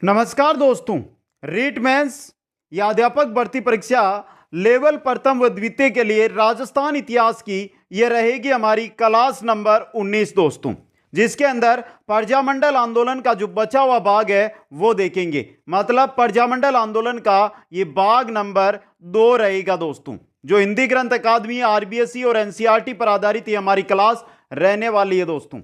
नमस्कार दोस्तों, रीट मेंस या अध्यापक भर्ती परीक्षा लेवल प्रथम व द्वितीय के लिए राजस्थान इतिहास की यह रहेगी हमारी क्लास नंबर 19 दोस्तों, जिसके अंदर प्रजामंडल आंदोलन का जो बचा हुआ भाग है वो देखेंगे। मतलब प्रजामंडल आंदोलन का ये भाग नंबर 2 रहेगा दोस्तों। जो हिंदी ग्रंथ अकादमी, आरबीएसई और एनसीईआरटी पर आधारित ये हमारी क्लास रहने वाली है दोस्तों।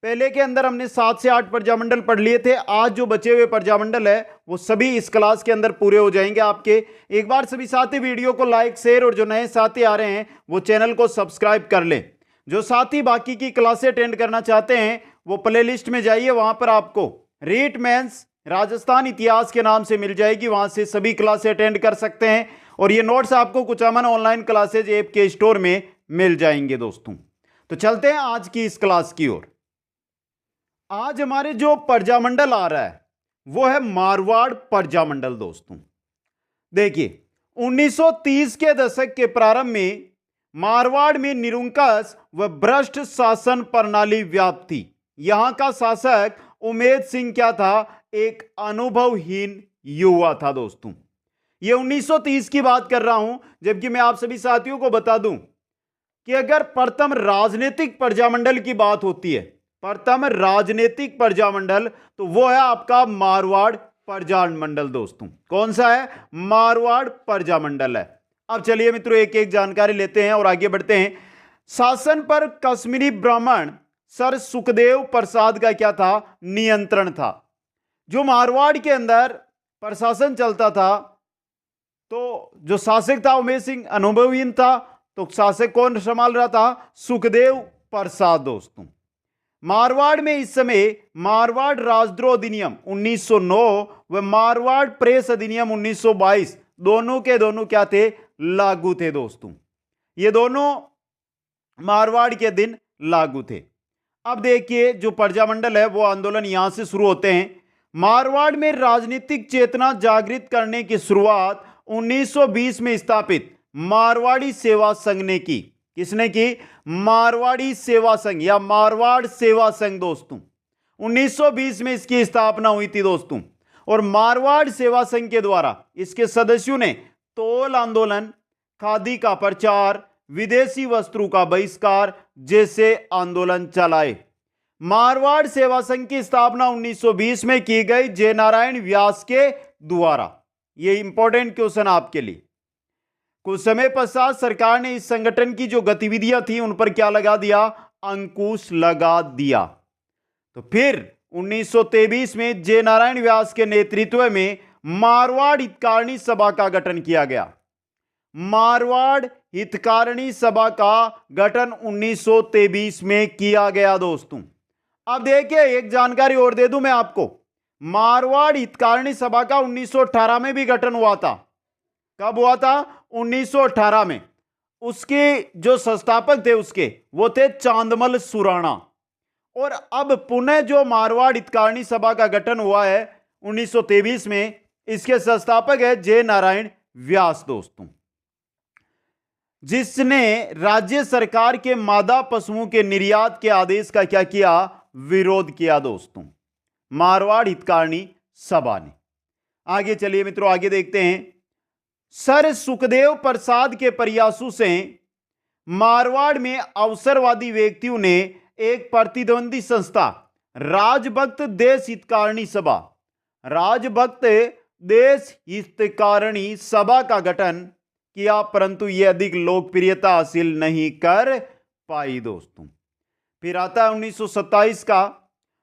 पहले के अंदर हमने 7 से 8 प्रजामंडल पढ़ लिए थे। आज जो बचे हुए प्रजामंडल है वो सभी इस क्लास के अंदर पूरे हो जाएंगे आपके। एक बार सभी साथी वीडियो को लाइक, शेयर और जो नए साथी आ रहे हैं वो चैनल को सब्सक्राइब कर लें। जो साथी बाकी की क्लासें अटेंड करना चाहते हैं वो प्लेलिस्ट में जाइए, वहां पर आपको रीट मेंस राजस्थान इतिहास के नाम से मिल जाएगी। वहां से सभी क्लासें अटेंड कर सकते हैं और ये नोट्स आपको कुचामन ऑनलाइन क्लासेज ऐप के स्टोर में मिल जाएंगे दोस्तों। तो चलते हैं आज की इस क्लास की ओर। आज हमारे जो प्रजामंडल आ रहा है वो है मारवाड़ प्रजामंडल दोस्तों। देखिए 1930 के दशक के प्रारंभ में मारवाड़ में निरंकुश व भ्रष्ट शासन प्रणाली व्याप्त थी। यहां का शासक उमेद सिंह क्या था? एक अनुभवहीन युवा था दोस्तों। यह 1930 की बात कर रहा हूं, जबकि मैं आप सभी साथियों को बता दूं कि अगर प्रथम राजनीतिक प्रजामंडल की बात होती है, प्रथम राजनीतिक प्रजामंडल, तो वो है आपका मारवाड़ प्रजामंडल दोस्तों। कौन सा है? मारवाड़ प्रजामंडल है। अब चलिए मित्रों एक एक जानकारी लेते हैं और आगे बढ़ते हैं। शासन पर कश्मीरी ब्राह्मण सर सुखदेव प्रसाद का क्या था? नियंत्रण था। जो मारवाड़ के अंदर प्रशासन चलता था, तो जो शासक था उमेश सिंह अनुभवहीन था, तो शासक कौन संभाल रहा था? सुखदेव प्रसाद दोस्तों। मारवाड़ में इस समय मारवाड़ राजद्रोह अधिनियम 1909 व मारवाड़ प्रेस अधिनियम 1922 दोनों के दोनों क्या थे? लागू थे दोस्तों। ये दोनों मारवाड़ के दिन लागू थे। अब देखिए जो प्रजामंडल है वो आंदोलन यहां से शुरू होते हैं। मारवाड़ में राजनीतिक चेतना जागृत करने की शुरुआत 1920 में स्थापित मारवाड़ी सेवा संघ ने की। किसने की? मारवाड़ी सेवा संघ या मारवाड़ सेवा संघ दोस्तों। 1920 में इसकी स्थापना हुई थी दोस्तों। और मारवाड़ सेवा संघ के द्वारा इसके सदस्यों ने तोल आंदोलन, खादी का प्रचार, विदेशी वस्त्रों का बहिष्कार जैसे आंदोलन चलाए। मारवाड़ सेवा संघ की स्थापना 1920 में की गई जयनारायण व्यास के द्वारा। यह इंपॉर्टेंट क्वेश्चन आपके लिए। कुछ समय पश्चात सरकार ने इस संगठन की जो गतिविधियां थी उन पर क्या लगा दिया? अंकुश लगा दिया। तो फिर 1923 में जयनारायण व्यास के नेतृत्व में मारवाड़ हितकारिणी सभा का गठन किया गया। मारवाड़ हितकारिणी सभा का गठन 1923 में किया गया दोस्तों। अब देखिए एक जानकारी और दे दूं मैं आपको। मारवाड़ हितकारिणी सभा का 1918 में भी गठन हुआ था। कब हुआ था? 1918 में। उसके जो संस्थापक थे उसके वो थे चांदमल सुराणा। और अब पुनः जो मारवाड़ हितकारिणी सभा का गठन हुआ है 1923 में, इसके संस्थापक है जयनारायण व्यास दोस्तों, जिसने राज्य सरकार के मादा पशुओं के निर्यात के आदेश का क्या किया? विरोध किया दोस्तों, मारवाड़ हितकारिणी सभा ने। आगे चलिए मित्रों, आगे देखते हैं। सर सुखदेव प्रसाद के प्रयासों से मारवाड़ में अवसरवादी व्यक्तियों ने एक प्रतिद्वंदी संस्था राजभक्त देश हितकारिणी सभा, राजभक्त देश हितकारिणी सभा का गठन किया, परंतु यह अधिक लोकप्रियता हासिल नहीं कर पाई दोस्तों। फिर आता है 1927 का।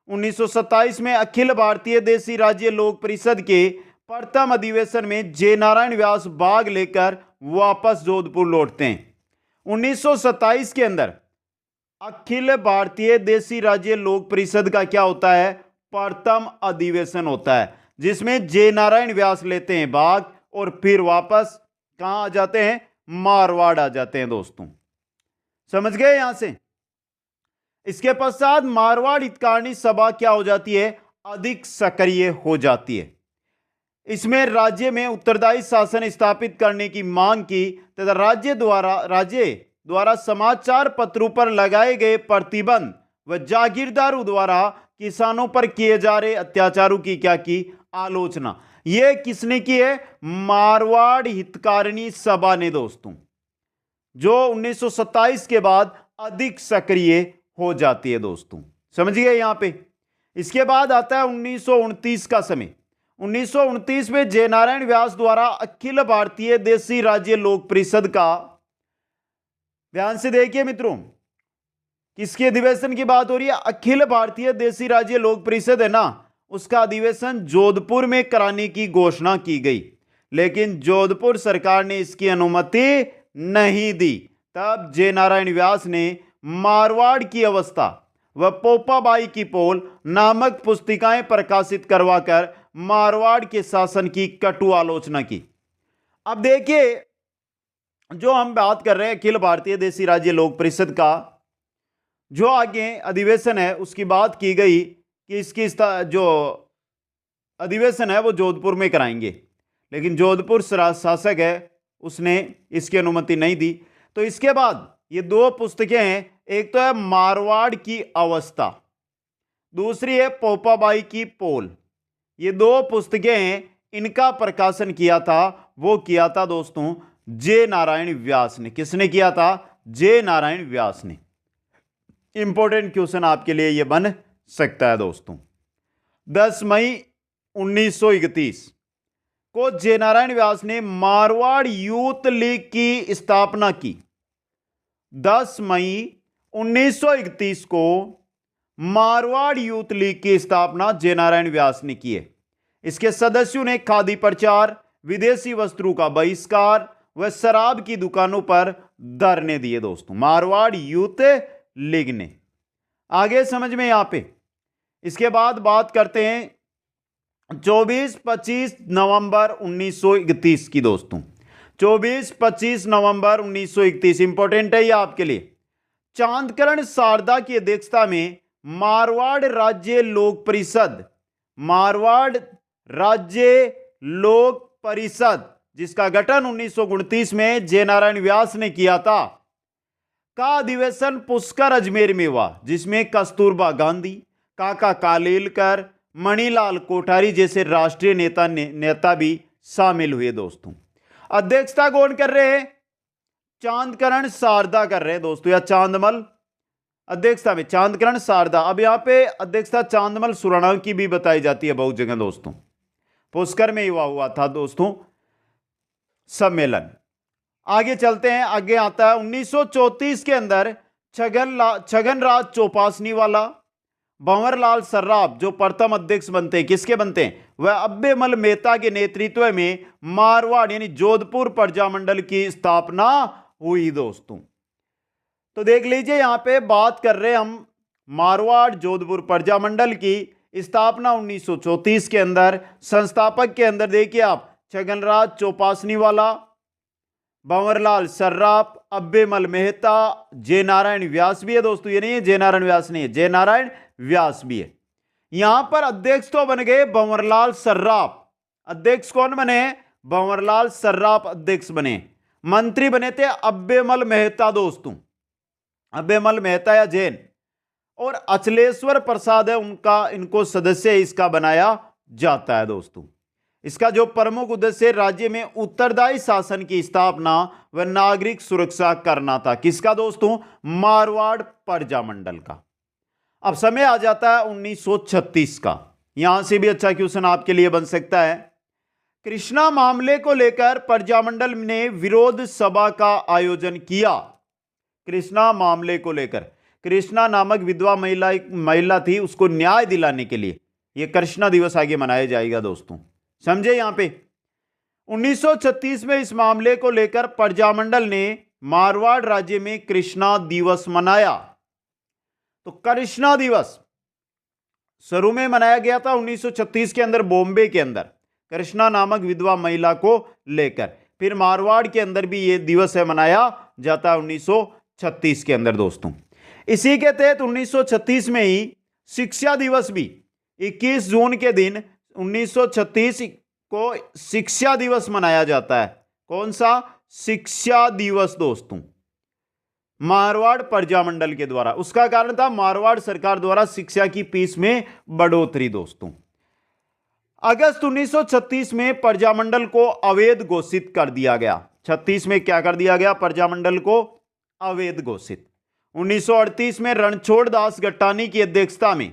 1927 में अखिल भारतीय देशी राज्य लोक परिषद के प्रथम अधिवेशन में जयनारायण व्यास भाग लेकर वापस जोधपुर लौटते हैं। 1927 के अंदर अखिल भारतीय देशी राज्य लोक परिषद का क्या होता है? प्रथम अधिवेशन होता है, जिसमें जयनारायण व्यास लेते हैं भाग और फिर वापस कहां आ जाते हैं? मारवाड़ आ जाते हैं दोस्तों। समझ गए यहां से? इसके पश्चात मारवाड़ हितकारिणी सभा क्या हो जाती है? अधिक सक्रिय हो जाती है। इसमें राज्य में उत्तरदायी शासन स्थापित करने की मांग की तथा राज्य द्वारा समाचार पत्रों पर लगाए गए प्रतिबंध व जागीरदारों द्वारा किसानों पर किए जा रहे अत्याचारों की क्या की? आलोचना। यह किसने की है? मारवाड़ हितकारिणी सभा ने दोस्तों, जो 1927 के बाद अधिक सक्रिय हो जाती है दोस्तों। समझिए यहां पे। इसके बाद आता है 1929 का समय। 1929 में जयनारायण व्यास द्वारा अखिल भारतीय देशी राज्य लोक परिषद का, ध्यान से देखिए मित्रों, किसके अधिवेशन की बात हो रही है? अखिल भारतीय देशी राज्य लोक परिषद है ना, उसका अधिवेशन जोधपुर में कराने की घोषणा की गई, लेकिन जोधपुर सरकार ने इसकी अनुमति नहीं दी। तब जयनारायण व्यास ने मारवाड़ की अवस्था व पोपाबाई की पोल नामक पुस्तिकाएं प्रकाशित करवाकर मारवाड़ के शासन की कटु आलोचना की। अब देखिए, जो हम बात कर रहे हैं अखिल भारतीय देशी राज्य लोक परिषद का जो आगे अधिवेशन है, उसकी बात की गई कि इसकी जो अधिवेशन है वो जोधपुर में कराएंगे, लेकिन जोधपुर शासक है उसने इसकी अनुमति नहीं दी। तो इसके बाद ये दो पुस्तकें हैं, एक तो है मारवाड़ की अवस्था, दूसरी है पोपाबाई की पोल। ये दो पुस्तकें हैं, इनका प्रकाशन किया था, वो किया था दोस्तों जे नारायण व्यास ने। किसने किया था? जे नारायण व्यास ने। इंपॉर्टेंट क्वेश्चन आपके लिए यह बन सकता है दोस्तों। 10 मई 1931 को जयनारायण व्यास ने मारवाड़ यूथ लीग की स्थापना की। 10 मई 1931 को मारवाड़ यूथ लीग की स्थापना जयनारायण व्यास ने की है। इसके सदस्यों ने खादी प्रचार, विदेशी वस्त्रों का बहिष्कार व शराब की दुकानों पर धरने दिए दोस्तों, मारवाड़ यूथ लीग ने। आगे समझ में यहां पे। इसके बाद बात करते हैं 24-25 नवंबर 1931 की दोस्तों। 24-25 नवंबर 1931 इंपॉर्टेंट है ये आपके लिए। चांदकरण शारदा की अध्यक्षता में मारवाड़ राज्य लोक परिषद, मारवाड़ राज्य लोक परिषद जिसका गठन 1929 में जयनारायण व्यास ने किया था, का अधिवेशन पुष्कर अजमेर में हुआ, जिसमें कस्तूरबा गांधी, काका कालेलकर, मणिलाल कोठारी जैसे राष्ट्रीय नेता भी शामिल हुए दोस्तों। अध्यक्षता कौन कर रहे हैं? चांदकरण शारदा कर रहे हैं दोस्तों, या चांदमल अध्यक्षता में चांदकरण शारदा। अब यहां पे अध्यक्षता चांदमल सुराणा की भी बताई जाती है बहुत जगह दोस्तों। पुष्कर में हुआ था दोस्तों सम्मेलन। आगे चलते हैं, आगे आता है 1934 के अंदर छगनराज चौपासनी वाला, भंवरलाल सर्राफ जो प्रथम अध्यक्ष बनते हैं, किसके बनते हैं? वह अब्बेमल मेहता के नेतृत्व में मारवाड़ यानी जोधपुर प्रजामंडल की स्थापना हुई दोस्तों। तो देख लीजिए यहां पे बात कर रहे हैं हम मारवाड़ जोधपुर प्रजामंडल की स्थापना 1934 के अंदर। संस्थापक के अंदर देखिए आप छगनराज चौपासनी वाला, भंवरलाल सर्राफ, अब्बेमल मेहता, जयनारायण व्यास भी है दोस्तों। ये नहीं है जयनारायण व्यास नहीं है, जयनारायण व्यास भी है। यहां पर अध्यक्ष तो बन गए भंवरलाल सर्राफ। अध्यक्ष कौन बने? भंवरलाल सर्राफ अध्यक्ष बने। मंत्री बने थे अब्बेमल मेहता दोस्तों, अब्बेमल मेहता या जैन, और अचलेश्वर प्रसाद है उनका, इनको सदस्य इसका बनाया जाता है दोस्तों। इसका जो प्रमुख उद्देश्य राज्य में उत्तरदायी शासन की स्थापना व नागरिक सुरक्षा करना था। किसका दोस्तों? मारवाड़ प्रजामंडल का। अब समय आ जाता है 1936 का। यहां से भी अच्छा क्वेश्चन आपके लिए बन सकता है। कृष्णा मामले को लेकर प्रजामंडल ने विरोध सभा का आयोजन किया। कृष्णा मामले को लेकर, कृष्णा नामक विधवा महिला थी, उसको न्याय दिलाने के लिए यह कृष्णा दिवस आगे मनाया जाएगा दोस्तों। समझे यहां पे। 1936 में इस मामले को लेकर प्रजामंडल ने मारवाड़ राज्य में कृष्णा दिवस मनाया। तो कृष्णा दिवस शुरू में मनाया गया था 1936 के अंदर बॉम्बे के अंदर, कृष्णा नामक विधवा महिला को लेकर। फिर मारवाड़ के अंदर भी यह दिवस है मनाया जाता है 1936 के अंदर दोस्तों। इसी के तहत 1936 में ही शिक्षा दिवस भी 21 जून के दिन 1936 को शिक्षा दिवस मनाया जाता है। कौन सा? शिक्षा दिवस दोस्तों, मारवाड़ प्रजामंडल के द्वारा। उसका कारण था मारवाड़ सरकार द्वारा शिक्षा की फीस में बढ़ोतरी दोस्तों। अगस्त 1936 में प्रजामंडल को अवैध घोषित कर दिया गया। 36 में क्या कर दिया गया? प्रजामंडल को अवैध घोषित। 1938 में रणछोड़ दास गट्टानी की अध्यक्षता में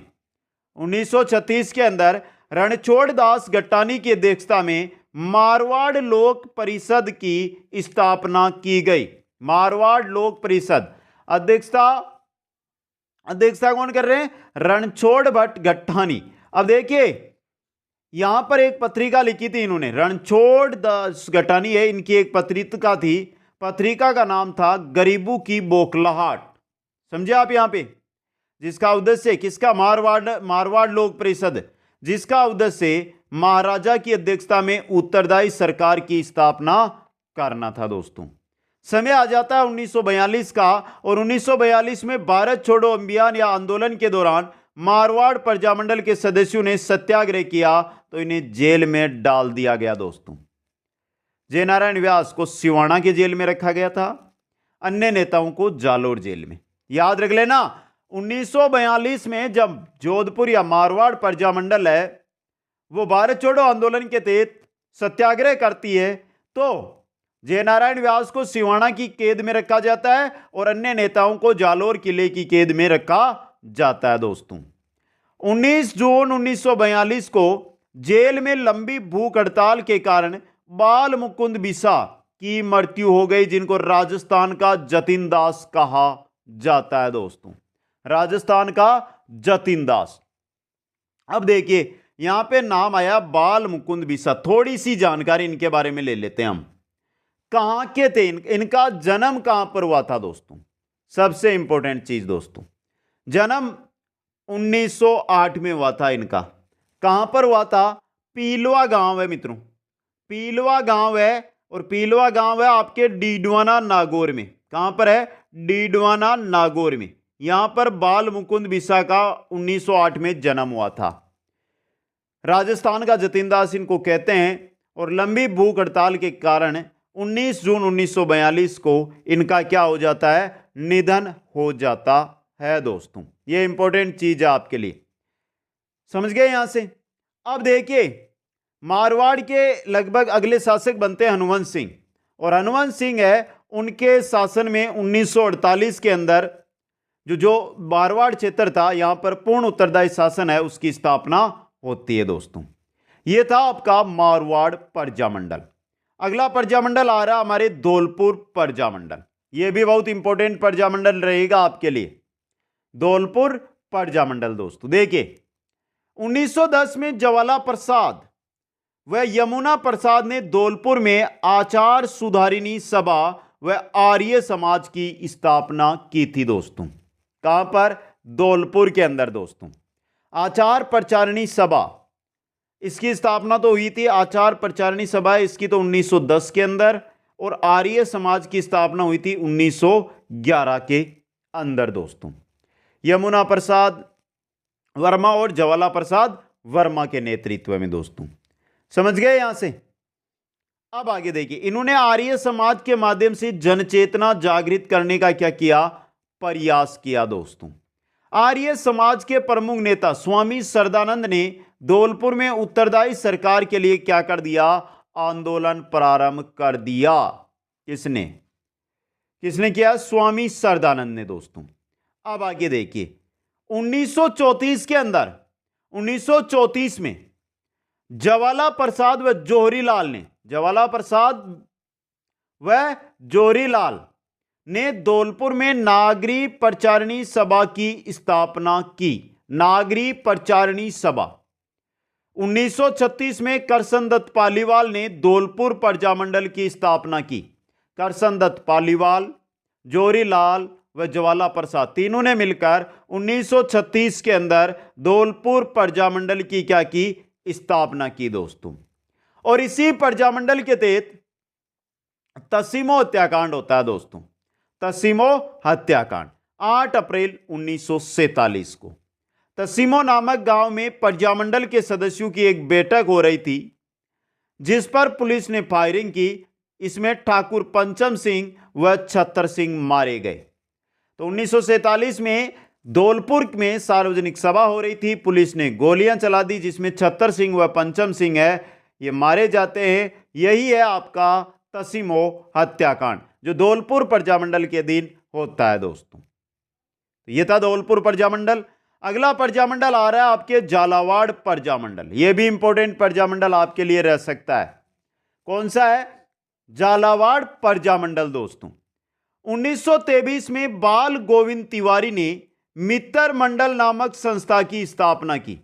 1936 के अंदर रणछोड़ दास गट्टानी की अध्यक्षता में मारवाड़ लोक परिषद की स्थापना की गई। मारवाड़ लोक परिषद अध्यक्षता कौन कर रहे हैं? रणछोड़ भट्ट गट्टानी। अब देखिए यहां पर एक पत्रिका लिखी थी इन्होंने, रणछोड़ दास गट्टानी है, इनकी एक पत्रिका थी, पत्रिका का नाम था गरीबों की बौखलाहट। समझे आप यहां पे? जिसका उद्देश्य किसका? मारवाड़ लोक परिषद, जिसका उद्देश्य महाराजा की अध्यक्षता में उत्तरदायी सरकार की स्थापना करना था। दोस्तों समय आ जाता है 1942 का, और 1942 में भारत छोड़ो अभियान या आंदोलन के दौरान मारवाड़ प्रजामंडल के सदस्यों ने सत्याग्रह किया तो इन्हें जेल में डाल दिया गया। दोस्तों जयनारायण व्यास को सिवाना के जेल में रखा गया था, अन्य नेताओं को जालोर जेल में। याद रख लेना 1942 में जब जोधपुर या मारवाड़ प्रजामंडल है वो भारत छोड़ो आंदोलन के तहत सत्याग्रह करती है तो जयनारायण व्यास को सिवाना की कैद में रखा जाता है और अन्य नेताओं को जालोर किले की कैद में रखा जाता है। दोस्तों 19 जून 1942 को जेल में लंबी भूख हड़ताल के कारण बाल मुकुंद बिसा की मृत्यु हो गई, जिनको राजस्थान का जतिन दास कहा जाता है। दोस्तों राजस्थान का जतिन दास। अब देखिए यहां पे नाम आया बाल मुकुंद बिसा, थोड़ी सी जानकारी इनके बारे में ले लेते हैं हम। कहां के थे? इनका जन्म कहां पर हुआ था? दोस्तों सबसे इंपॉर्टेंट चीज दोस्तों, जन्म 1908 में हुआ था इनका। कहां पर हुआ था? पीलवा गांव है मित्रों, पीलवा गांव है, और पीलवा गांव है आपके डीडवाना नागौर में। कहां पर है? डीडवाना नागौर में। यहां पर बाल मुकुंद बिसा का 1908 में जन्म हुआ था। राजस्थान का जतिन दास इनको कहते हैं, और लंबी भूख हड़ताल के कारण 19 जून 1942 को इनका क्या हो जाता है? निधन हो जाता है। दोस्तों ये इंपॉर्टेंट चीज है आपके लिए, समझ गए यहां से? अब देखिए मारवाड़ के लगभग अगले शासक बनते हैं हनुवंश सिंह, और हनुवंश सिंह है उनके शासन में 1948 के अंदर जो मारवाड़ क्षेत्र था यहां पर पूर्ण उत्तरदायी शासन है उसकी स्थापना होती है। दोस्तों यह था आपका मारवाड़ प्रजामंडल। अगला प्रजामंडल आ रहा हमारे धौलपुर प्रजामंडल। यह भी बहुत इंपॉर्टेंट प्रजामंडल रहेगा आपके लिए, धौलपुर प्रजामंडल। दोस्तों देखिए 1910 में ज्वाला प्रसाद व यमुना प्रसाद ने धौलपुर में आचार सुधारिणी सभा व आर्य समाज की स्थापना की थी। दोस्तों कहां पर? धौलपुर के अंदर। दोस्तों आचार प्रचारिणी सभा, इसकी स्थापना तो हुई थी, आचार प्रचारिणी सभा इसकी तो 1910 के अंदर, और आर्य समाज की स्थापना हुई थी 1911 के अंदर। दोस्तों यमुना प्रसाद वर्मा और ज्वाला प्रसाद वर्मा के नेतृत्व में। दोस्तों समझ गए यहां से? अब आगे देखिए, इन्होंने आर्य समाज के माध्यम से जनचेतना जागृत करने का क्या किया? प्रयास किया। दोस्तों आर्य समाज के प्रमुख नेता स्वामी सरदानंद ने धौलपुर में उत्तरदायी सरकार के लिए क्या कर दिया? आंदोलन प्रारंभ कर दिया। किसने किया? स्वामी सरदानंद ने। दोस्तों अब आगे देखिए 1934 के अंदर 1934 में ज्वाला प्रसाद व जोहरीलाल ने धौलपुर में नागरी प्रचारिणी सभा की स्थापना की। नागरी प्रचारिणी सभा। 1936 में करसन दत्त पालीवाल ने धौलपुर प्रजामंडल की स्थापना की। करसन दत्त पालीवाल, जोहरीलाल व ज्वाला प्रसाद तीनों ने मिलकर 1936 के अंदर धौलपुर प्रजामंडल की क्या की? स्थापना की। दोस्तों और इसी प्रजामंडल के तहत तसीमो हत्याकांड होता है। दोस्तों तसीमो हत्याकांड 8 अप्रैल 1947 को तसीमो नामक गांव में प्रजामंडल के सदस्यों की एक बैठक हो रही थी, जिस पर पुलिस ने फायरिंग की। इसमें ठाकुर पंचम सिंह व छत्तर सिंह मारे गए। तो 1947 में धौलपुर में सार्वजनिक सभा हो रही थी, पुलिस ने गोलियां चला दी जिसमें छत्तर सिंह व पंचम सिंह है ये मारे जाते हैं। यही है आपका तसीमो हत्याकांड जो धौलपुर प्रजामंडल के दिन होता है दोस्तों। तो ये था धौलपुर प्रजामंडल। अगला प्रजामंडल आ रहा है आपके झालावाड़ प्रजामंडल। यह भी इंपॉर्टेंट प्रजामंडल आपके लिए रह सकता है। कौन सा है? झालावाड़ प्रजामंडल दोस्तों। 1923 में बाल गोविंद तिवारी ने मित्र मंडल नामक संस्था की स्थापना की।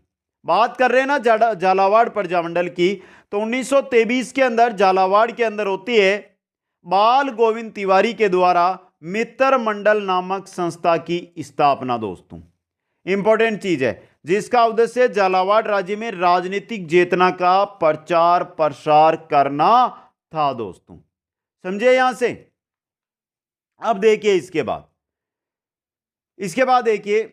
बात कर रहे हैं ना झालावाड़ प्रजामंडल की, तो 1923 के अंदर झालावाड़ के अंदर होती है बाल गोविंद तिवारी के द्वारा मित्र मंडल नामक संस्था की स्थापना दोस्तों। इंपॉर्टेंट चीज है जिसका उद्देश्य झालावाड़ राज्य में राजनीतिक चेतना का प्रचार प्रसार करना था दोस्तों। समझे यहां से? अब देखिए इसके बाद देखिए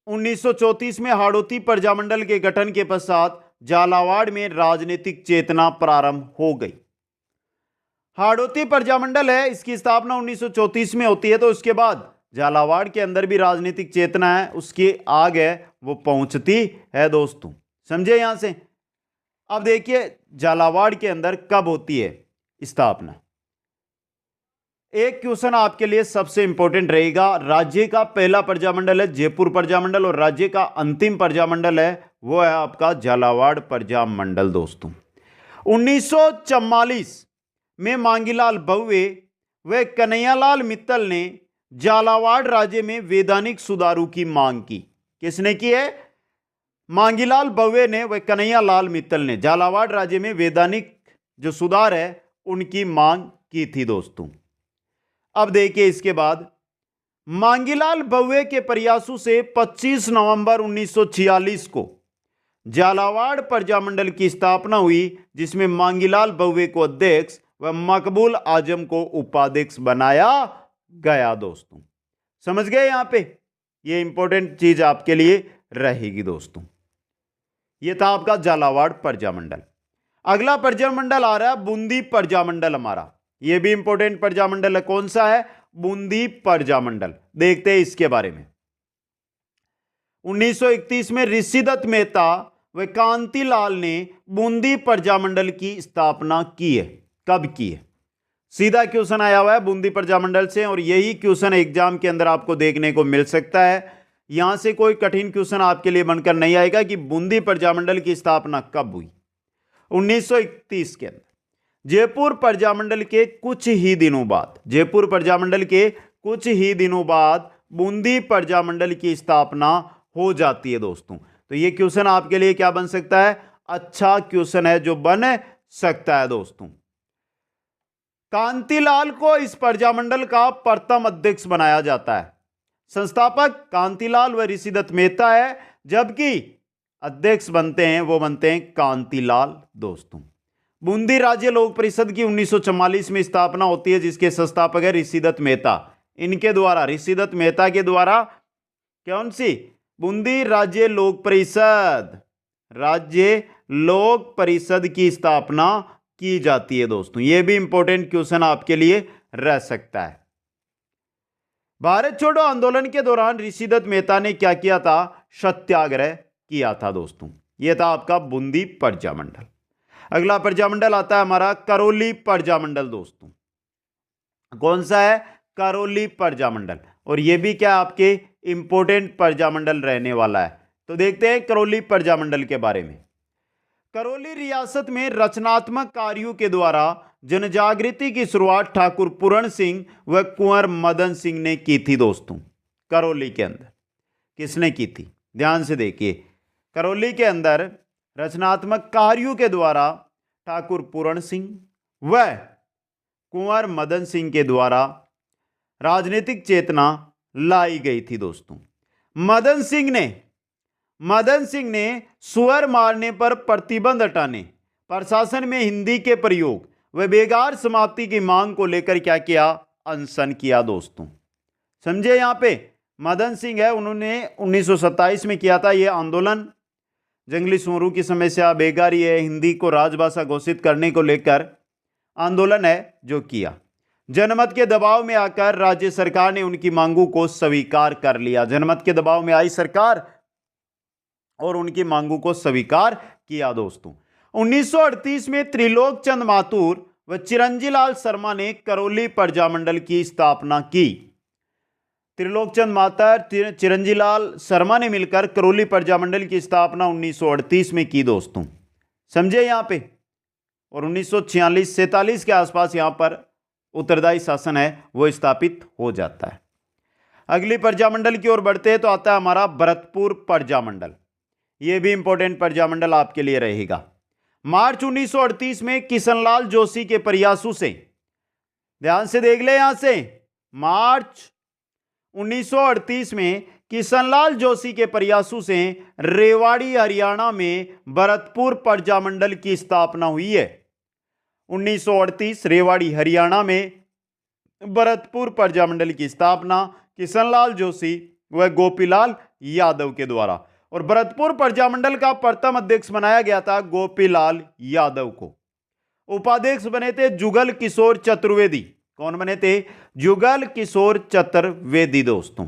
1934 में हाड़ौती प्रजामंडल के गठन के पश्चात झालावाड़ में राजनीतिक चेतना प्रारंभ हो गई। हाड़ौती प्रजामंडल है, इसकी स्थापना 1934 में होती है। तो उसके बाद झालावाड़ के अंदर भी राजनीतिक चेतना है, उसकी आग है वो पहुंचती है दोस्तों। समझे यहां से? अब देखिए झालावाड़ के अंदर कब होती है स्थापना। एक क्वेश्चन आपके लिए सबसे इंपॉर्टेंट रहेगा। राज्य का पहला प्रजामंडल है जयपुर प्रजामंडल और राज्य का अंतिम प्रजामंडल है वो है आपका झालावाड़ प्रजामंडल दोस्तों। 1944 में मांगीलाल बउवे व कन्हैयालाल मित्तल ने झालावाड़ राज्य में वैधानिक सुधारों की मांग की। किसने की है? मांगीलाल बउवे ने व कन्हैयालाल मित्तल ने झालावाड़ राज्य में वैधानिक जो सुधार है उनकी मांग की थी दोस्तों। अब देखिए इसके बाद मांगीलाल बउवे के प्रयासों से 25 नवंबर 1946 को झालावाड़ प्रजामंडल की स्थापना हुई जिसमें मांगीलाल बउवे को अध्यक्ष व मकबूल आजम को उपाध्यक्ष बनाया गया दोस्तों। समझ गए? यहां पे ये इंपॉर्टेंट चीज आपके लिए रहेगी दोस्तों। ये था आपका झालावाड़ प्रजामंडल। अगला प्रजामंडल आ रहा है बूंदी प्रजामंडल हमारा। ये भी इंपॉर्टेंट प्रजामंडल है। कौन सा है? बूंदी प्रजामंडल। देखते हैं इसके बारे में। 1931 में ऋषिदत्त मेहता व कांतिलाल ने बूंदी प्रजामंडल की स्थापना की है। कब की है? सीधा क्वेश्चन आया हुआ है बूंदी प्रजामंडल से और यही क्वेश्चन एग्जाम के अंदर आपको देखने को मिल सकता है। यहां से कोई कठिन क्वेश्चन आपके लिए बनकर नहीं आएगा कि बूंदी प्रजामंडल की स्थापना कब हुई। 1931 के अंदर जयपुर प्रजामंडल के कुछ ही दिनों बाद बूंदी प्रजामंडल की स्थापना हो जाती है दोस्तों। तो ये क्वेश्चन आपके लिए क्या बन सकता है? अच्छा क्वेश्चन है जो बन सकता है दोस्तों। कांतिलाल को इस प्रजामंडल का प्रथम अध्यक्ष बनाया जाता है। संस्थापक कांतिलाल व ऋषिदत्त मेहता है, जबकि अध्यक्ष बनते हैं कांतिलाल दोस्तों। बूंदी राज्य लोक परिषद की 1944 में स्थापना होती है जिसके संस्थापक है ऋषिदत्त मेहता। इनके द्वारा ऋषिदत्त मेहता के द्वारा कौन सी? बूंदी राज्य लोक परिषद की स्थापना की जाती है दोस्तों। यह भी इंपॉर्टेंट क्वेश्चन आपके लिए रह सकता है। भारत छोड़ो आंदोलन के दौरान ऋषिदत्त मेहता ने क्या किया था? सत्याग्रह किया था दोस्तों। यह था आपका बूंदी प्रजामंडल। अगला प्रजामंडल आता है हमारा करौली प्रजामंडल दोस्तों। कौन सा है? करौली प्रजामंडल। और यह भी क्या आपके इंपॉर्टेंट प्रजामंडल रहने वाला है। तो देखते हैं करौली प्रजामंडल के बारे में। करौली रियासत में रचनात्मक कार्यों के द्वारा जनजागृति की शुरुआत ठाकुर पूरण सिंह व कुंवर मदन सिंह ने की थी दोस्तों। करौली के अंदर किसने की थी? ध्यान से देखिए। करौली के अंदर रचनात्मक कार्यों के द्वारा ठाकुर पूरण सिंह व कुंवर मदन सिंह के द्वारा राजनीतिक चेतना लाई गई थी दोस्तों। मदन सिंह ने सुअर मारने पर प्रतिबंध हटाने, प्रशासन में हिंदी के प्रयोग व बेगार समाप्ति की मांग को लेकर क्या किया? अनशन किया दोस्तों। समझे? यहां पे मदन सिंह है, उन्होंने 1927 में किया था यह आंदोलन। जंगली सूअरों की समस्या, बेगारी है, हिंदी को राजभाषा घोषित करने को लेकर आंदोलन है जो किया। जनमत के दबाव में आकर राज्य सरकार ने उनकी मांगों को स्वीकार कर लिया। जनमत के दबाव में आई सरकार और उनकी मांगों को स्वीकार किया दोस्तों। 1938 में त्रिलोक चंद माथुर व चिरंजीलाल शर्मा ने करौली प्रजामंडल की स्थापना की। त्रिलोक चंद माथुर, चिरंजीलाल शर्मा ने मिलकर करौली प्रजामंडल की स्थापना 1938 में की दोस्तों, समझे यहां पे। और 1946-47 के आसपास यहां पर उत्तरदायी शासन है वो स्थापित हो जाता है। अगली प्रजामंडल की ओर बढ़ते हैं तो आता है हमारा भरतपुर प्रजामंडल। यह भी इंपॉर्टेंट प्रजामंडल आपके लिए रहेगा। मार्च 1938 में किशनलाल जोशी के प्रयासों से, ध्यान से देख ले यहां से, मार्च 1938 में किशनलाल जोशी के प्रयासों से रेवाड़ी हरियाणा में भरतपुर प्रजामंडल की स्थापना हुई है। 1938 रेवाड़ी हरियाणा में भरतपुर प्रजामंडल की स्थापना किशनलाल जोशी व गोपीलाल यादव के द्वारा। और भरतपुर प्रजामंडल का प्रथम अध्यक्ष बनाया गया था गोपीलाल यादव को। उपाध्यक्ष बने थे जुगल किशोर चतुर्वेदी। कौन बने थे? जुगल किशोर चतुर्वेदी दोस्तों,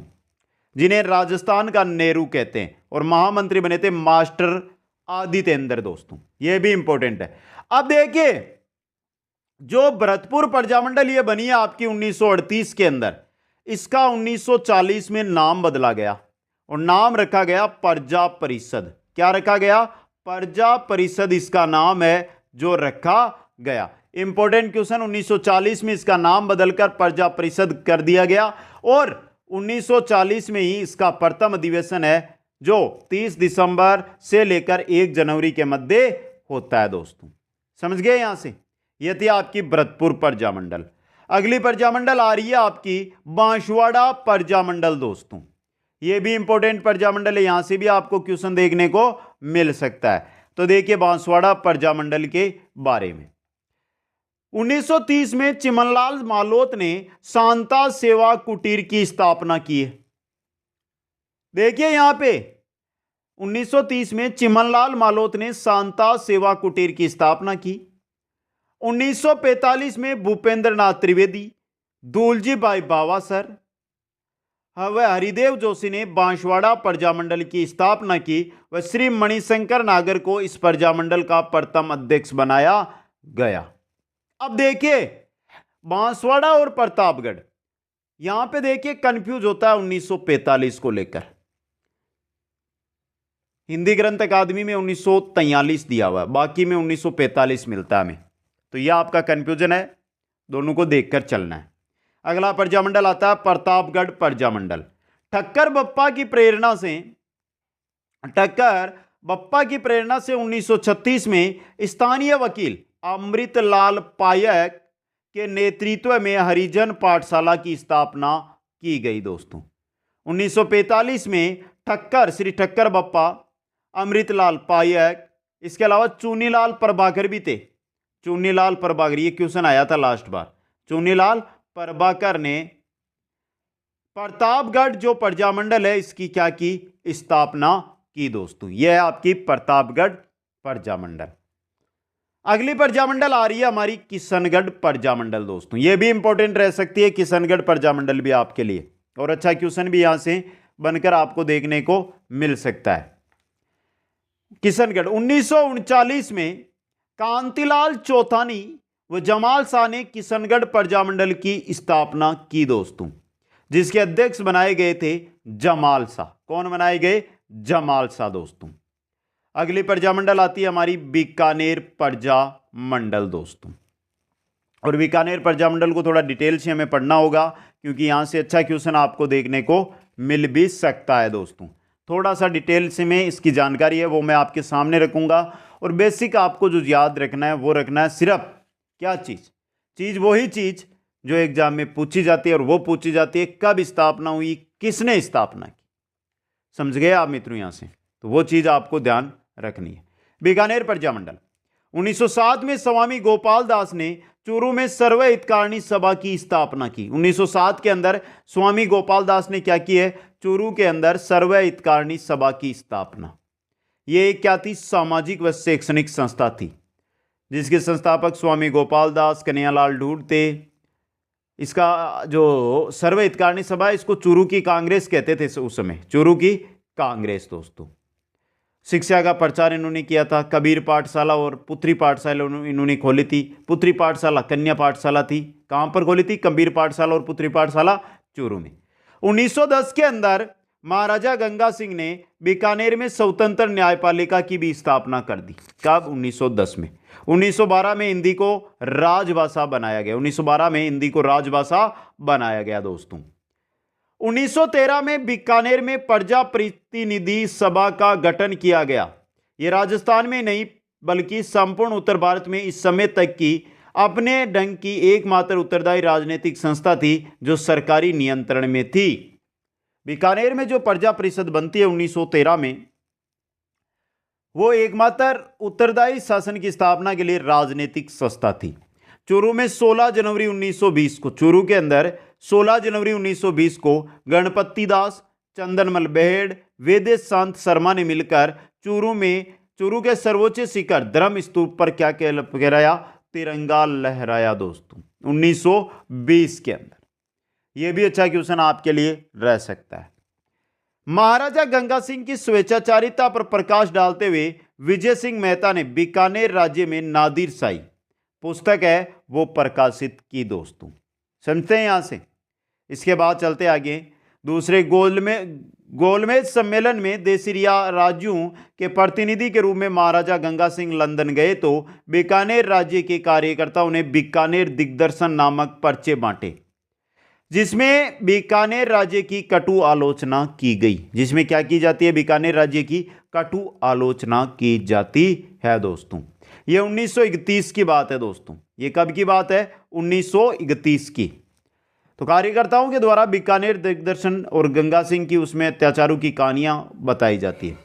जिन्हें राजस्थान का नेहरू कहते हैं। और महामंत्री बने थे मास्टर आदितेंद्र दोस्तों, यह भी इंपॉर्टेंट है। अब देखिए, जो भरतपुर प्रजामंडल ये बनी है आपकी 1938 के अंदर, इसका 1940 में नाम बदला गया और नाम रखा गया प्रजा परिषद। क्या रखा गया? प्रजा परिषद इसका नाम है जो रखा गया। इंपॉर्टेंट क्वेश्चन, 1940 में इसका नाम बदलकर प्रजा परिषद कर दिया गया और 1940 में ही इसका प्रथम अधिवेशन है जो 30 दिसंबर से लेकर 1 जनवरी के मध्य होता है दोस्तों, समझ गए यहां से। यह थी आपकी भरतपुर प्रजामंडल। अगली प्रजामंडल आ रही है आपकी बांसवाड़ा प्रजामंडल दोस्तों। यह भी इंपॉर्टेंट प्रजामंडल है, यहां से भी आपको क्वेश्चन देखने को मिल सकता है। तो देखिए बांसवाड़ा प्रजामंडल के बारे में। 1930 में चिमनलाल मालोत ने शांता सेवा कुटीर की स्थापना की है। देखिए यहां पे 1930 में चिमनलाल मालोत ने शांता सेवा कुटीर की स्थापना की। 1945 में भूपेंद्र नाथ त्रिवेदी, दूलजी भाई बावासर व हरिदेव जोशी ने बांसवाड़ा प्रजामंडल की स्थापना की व श्री मणिशंकर नागर को इस प्रजामंडल का प्रथम अध्यक्ष बनाया गया। अब देखिए बांसवाड़ा और प्रतापगढ़, यहां पे देखिए कंफ्यूज होता है 1945 को लेकर। हिंदी ग्रंथ अकादमी में 1943 दिया हुआ है, बाकी में 1945 मिलता है हमें, तो यह आपका कंफ्यूजन है, दोनों को देखकर चलना है। अगला प्रजामंडल आता है प्रतापगढ़ प्रजामंडल। ठक्कर बप्पा की प्रेरणा से 1936 में स्थानीय वकील अमृतलाल पायक के नेतृत्व में हरिजन पाठशाला की स्थापना की गई दोस्तों। 1945 में श्री ठक्कर बप्पा, अमृतलाल पायक, इसके अलावा चुनीलाल प्रभाकर भी थे। चुनीलाल प्रभाकर, ये क्वेश्चन आया था लास्ट बार। चुनीलाल प्रभाकर ने प्रतापगढ़ जो प्रजामंडल है इसकी क्या की? स्थापना की दोस्तों। यह है आपकी प्रतापगढ़ प्रजामंडल। अगली प्रजामंडल आ रही है हमारी किशनगढ़ प्रजामंडल दोस्तों। यह भी इंपॉर्टेंट रह सकती है किशनगढ़ प्रजामंडल भी आपके लिए, और अच्छा क्वेश्चन भी यहां से बनकर आपको देखने को मिल सकता है। किशनगढ़ 1939 में कांतिलाल चौथानी व जमाल शाह ने किशनगढ़ प्रजामंडल की स्थापना की दोस्तों, जिसके अध्यक्ष बनाए गए थे जमाल शाह। कौन बनाए गए? जमाल शाह दोस्तों। अगली प्रजामंडल आती है हमारी बीकानेर प्रजामंडल दोस्तों, और बीकानेर प्रजामंडल को थोड़ा डिटेल से हमें पढ़ना होगा क्योंकि यहां से अच्छा क्वेश्चन आपको देखने को मिल भी सकता है दोस्तों। थोड़ा सा डिटेल से में इसकी जानकारी है वो मैं आपके सामने रखूंगा, और बेसिक आपको जो याद रखना है वो रखना है सिर्फ क्या चीज वही चीज जो एग्जाम में पूछी जाती है, और वो पूछी जाती है कब स्थापना हुई, किसने स्थापना की। समझ गए आप मित्रों यहां से? तो वो चीज आपको ध्यान रखनी है। बीकानेर प्रजामंडल 1907 में स्वामी गोपाल दास ने चूरू में सर्वहितकारिणी सभा की स्थापना की। 1907 के अंदर स्वामी गोपाल दास ने क्या की है? चूरू के अंदर सर्वहितकारिणी सभा की स्थापना। यह क्या थी? सामाजिक व शैक्षणिक संस्था थी, जिसके संस्थापक स्वामी गोपाल दास, कन्हैयालाल ढूंढ थे इसका जो सर्व हितकारिणी सभा है, इसको चूरू की कांग्रेस कहते थे उस समय, चूरू की कांग्रेस दोस्तों। शिक्षा का प्रचार इन्होंने किया था। कबीर पाठशाला और पुत्री पाठशाला इन्होंने खोली थी। पुत्री पाठशाला कन्या पाठशाला थी। कहाँ पर खोली थी? कबीर पाठशाला और पुत्री पाठशाला चूरू में। 1910 के अंदर महाराजा गंगा सिंह ने बीकानेर में स्वतंत्र न्यायपालिका की भी स्थापना कर दी। कब? 1910 में। 1912 में हिंदी को राजभाषा बनाया गया। 1912 में हिंदी को राजभाषा बनाया गया दोस्तों। 1913 में बीकानेर में प्रजा प्रतिनिधि सभा का गठन किया गया। यह राजस्थान में नहीं बल्कि संपूर्ण उत्तर भारत में इस समय तक की अपने ढंग की एकमात्र उत्तरदायी राजनीतिक संस्था थी जो सरकारी नियंत्रण में थी। बीकानेर में जो प्रजा परिषद बनती है 1913 में, वो एकमात्र उत्तरदायी शासन की स्थापना के लिए राजनीतिक संस्था थी। चूरू में 16 जनवरी 1920 को, चूरू के अंदर 16 जनवरी 1920 को गणपति दास, चंदनमल बेहेड़, वेदेश शांत शर्मा ने मिलकर चूरू के सर्वोच्च शिखर धर्म स्तूप पर क्या कहराया? तिरंगा लहराया दोस्तों 1920 के अंदर। यह भी अच्छा क्वेश्चन आपके लिए रह सकता है। महाराजा गंगा सिंह की स्वेच्छाचारिता पर प्रकाश डालते हुए विजय सिंह मेहता ने बीकानेर राज्य में नादिर शाही पुस्तक है वो प्रकाशित की दोस्तों। समझते हैं यहां से। इसके बाद चलते आगे। दूसरे गोलमेज सम्मेलन में देशी राज्यों के प्रतिनिधि के रूप में महाराजा गंगा सिंह लंदन गए तो बीकानेर राज्य के कार्यकर्ताओं ने बीकानेर दिग्दर्शन नामक पर्चे बांटे, जिसमें बीकानेर राज्य की कटु आलोचना की गई। जिसमें क्या की जाती है? बीकानेर राज्य की कटु आलोचना की जाती है दोस्तों। यह 1931 की बात है दोस्तों। यह कब की बात है? 1931 की। तो कार्यकर्ताओं के द्वारा बीकानेर दिग्दर्शन और गंगा सिंह की उसमें अत्याचारों की कहानियां बताई जाती है।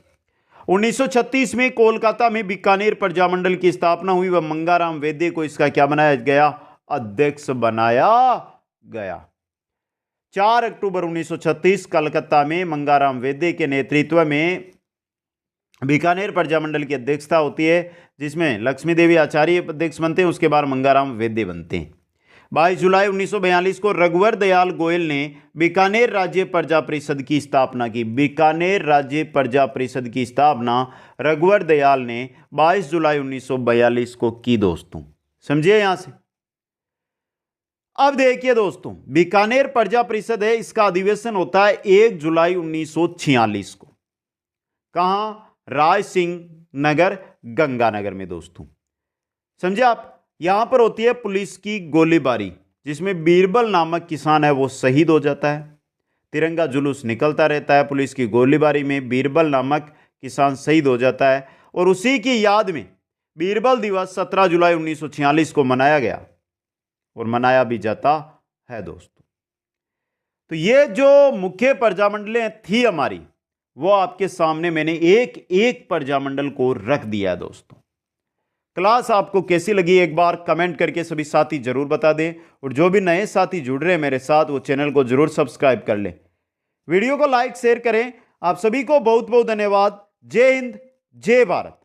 1936 में कोलकाता में बीकानेर प्रजामंडल की स्थापना हुई व मंगाराम वेदे को इसका क्या बनाया गया? अध्यक्ष बनाया गया। 4 अक्टूबर 1936 कलकत्ता में मंगाराम वेदे के नेतृत्व में बीकानेर प्रजामंडल की अध्यक्षता होती है, जिसमें लक्ष्मी देवी आचार्य अध्यक्ष बनते हैं, उसके बाद मंगाराम वेदे बनते हैं। 22 जुलाई 1942 को रघुवर दयाल गोयल ने बीकानेर राज्य प्रजा परिषद की स्थापना की। बीकानेर राज्य प्रजा परिषद की स्थापना रघुवर दयाल ने 22 जुलाई 1942 को की दोस्तों। समझिए यहां से। अब देखिए दोस्तों, बीकानेर प्रजा परिषद है, इसका अधिवेशन होता है 1 जुलाई 1946 को। कहां? राय सिंह नगर, गंगानगर में दोस्तों। समझे आप। यहां पर होती है पुलिस की गोलीबारी, जिसमें बीरबल नामक किसान है वो शहीद हो जाता है। तिरंगा जुलूस निकलता रहता है। पुलिस की गोलीबारी में बीरबल नामक किसान शहीद हो जाता है और उसी की याद में बीरबल दिवस 17 जुलाई 1946 को मनाया गया और मनाया भी जाता है दोस्तों। तो ये जो मुख्य प्रजामंडलें थी हमारी, वो आपके सामने मैंने एक एक प्रजामंडल को रख दिया है दोस्तों। क्लास आपको कैसी लगी एक बार कमेंट करके सभी साथी जरूर बता दें, और जो भी नए साथी जुड़ रहे हैं मेरे साथ वो चैनल को जरूर सब्सक्राइब कर लें। वीडियो को लाइक शेयर करें। आप सभी को बहुत बहुत धन्यवाद। जय हिंद, जय भारत।